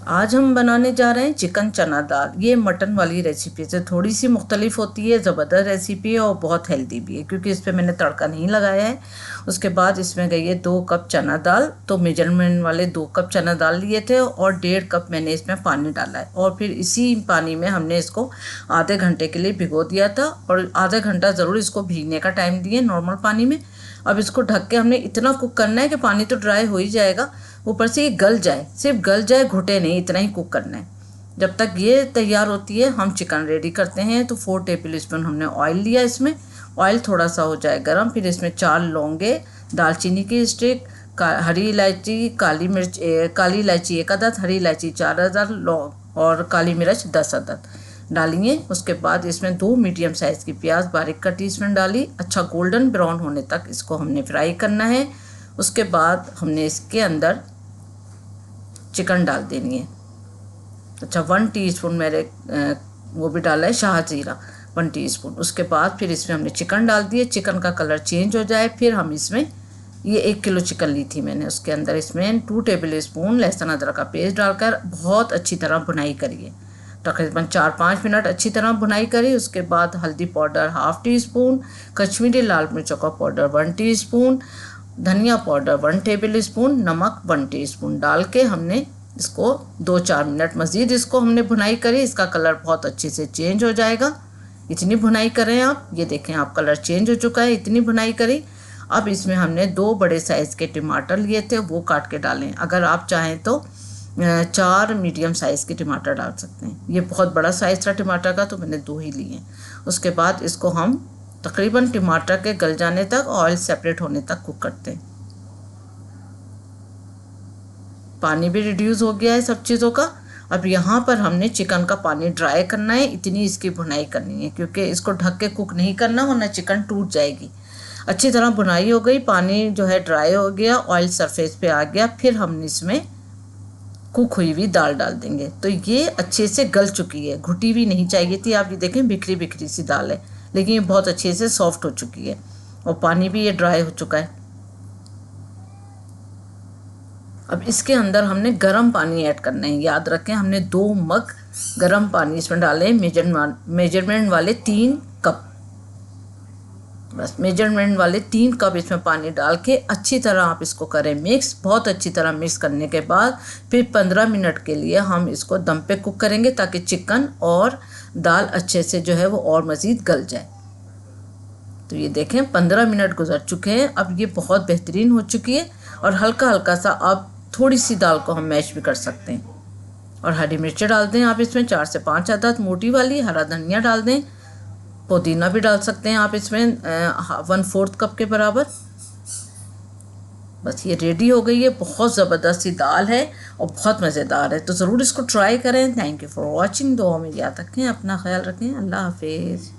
आज हम बनाने जा रहे हैं चिकन चना दाल। ये मटन वाली रेसिपी से थोड़ी सी मुख्तलिफ होती है, ज़बरदस्त रेसिपी है और बहुत हेल्दी भी है क्योंकि इस पर मैंने तड़का नहीं लगाया है। उसके बाद इसमें गई है 2 कप चना दाल। तो मेजरमेंट वाले 2 कप चना दाल लिए थे और 1.5 कप मैंने इसमें पानी डाला है और फिर इसी पानी में हमने इसको आधे घंटे के लिए भिगो दिया था और आधा घंटा ज़रूर इसको भीगने का टाइम दिए नॉर्मल पानी में। अब इसको ढक के हमने इतना कुक करना है कि पानी तो ड्राई हो ही जाएगा, ऊपर से ये गल जाए, सिर्फ गल जाए, घुटे नहीं, इतना ही कुक करना है। जब तक ये तैयार होती है हम चिकन रेडी करते हैं। तो 4 टेबल स्पून हमने ऑयल लिया। इसमें ऑयल थोड़ा सा हो जाए गरम, फिर इसमें 4 लौंगे, दालचीनी की स्टिक, हरी इलायची, काली इलायची 1 अदद, हरी इलायची 4 अदद, लौंग और काली मिर्च 10 अदद डालेंगे। उसके बाद इसमें 2 मीडियम साइज़ की प्याज बारीक कटी इसमें डाली। अच्छा गोल्डन ब्राउन होने तक इसको हमने फ्राई करना है। उसके बाद हमने इसके अंदर चिकन डाल देनी है। अच्छा 1 टीस्पून मेरे वो भी डाला है शाह जीरा 1 टीस्पून। उसके बाद फिर इसमें हमने चिकन डाल दिए। चिकन का कलर चेंज हो जाए फिर हम इसमें, ये 1 किलो चिकन ली थी मैंने, उसके अंदर इसमें 2 टेबल स्पून लहसुन अदरक का पेस्ट डालकर बहुत अच्छी तरह भुनाई करिए। तकरीबन 4-5 मिनट अच्छी तरह भुनाई करी। उसके बाद हल्दी पाउडर 1/2 टीस्पून, कश्मीरी लाल मिर्चों का पाउडर 1 टीस्पून, धनिया पाउडर 1 टेबल स्पून, नमक 1 टीस्पून डाल के हमने इसको 2-4 मिनट मज़ीद इसको हमने भुनाई करी। इसका कलर बहुत अच्छे से चेंज हो जाएगा, इतनी भुनाई करें आप। ये देखें आप कलर चेंज हो चुका है, इतनी भुनाई करी। अब इसमें हमने 2 बड़े साइज़ के टमाटर लिए थे, वो काट के डालें। अगर आप चाहें तो 4 मीडियम साइज़ के टमाटर डाल सकते हैं। ये बहुत बड़ा साइज़ था टमाटर का तो मैंने 2 ही लिए। उसके बाद इसको हम तकरीबन टमाटर के गल जाने तक, ऑयल सेपरेट होने तक कुक करते हैं। पानी भी रिड्यूस हो गया है सब चीज़ों का। अब यहाँ पर हमने चिकन का पानी ड्राई करना है, इतनी इसकी भुनाई करनी है क्योंकि इसको ढक के कुक नहीं करना वरना चिकन टूट जाएगी। अच्छी तरह भुनाई हो गई, पानी जो है ड्राई हो गया, ऑयल सरफेस पे आ गया। फिर हम इसमें कुक हुई हुई दाल डाल देंगे। तो ये अच्छे से गल चुकी है, घुटी हुई नहीं चाहिए थी। आप ये देखें बिखरी बिखरी सी दाल है, लेकिन ये बहुत अच्छे से सॉफ्ट हो चुकी है और पानी भी ये ड्राई हो चुका है। अब इसके अंदर हमने गर्म पानी ऐड करना है। याद रखें हमने 2 मग गर्म पानी इसमें डाले, मेजरमेंट वाले 3 कप, बस मेजरमेंट वाले 3 कप इसमें पानी डाल के अच्छी तरह आप इसको करें मिक्स। बहुत अच्छी तरह मिक्स करने के बाद फिर 15 मिनट के लिए हम इसको दम पे कुक करेंगे ताकि चिकन और दाल अच्छे से जो है वो और मज़ीद गल जाए। तो ये देखें 15 मिनट गुजर चुके हैं। अब ये बहुत बेहतरीन हो चुकी है और हल्का हल्का सा अब थोड़ी सी दाल को हम मैश भी कर सकते हैं। और हरी मिर्चें डाल दें आप इसमें 4 से 5 अदद मोटी वाली, हरा धनिया डाल दें, पुदीना भी डाल सकते हैं आप इसमें 1/4 कप के बराबर। बस ये रेडी हो गई है। बहुत ज़बरदस्त सी दाल है और बहुत मज़ेदार है, तो ज़रूर इसको ट्राई करें। Thank you for watching. दुआ में याद रखें, अपना ख्याल रखें। अल्लाह हाफिज़।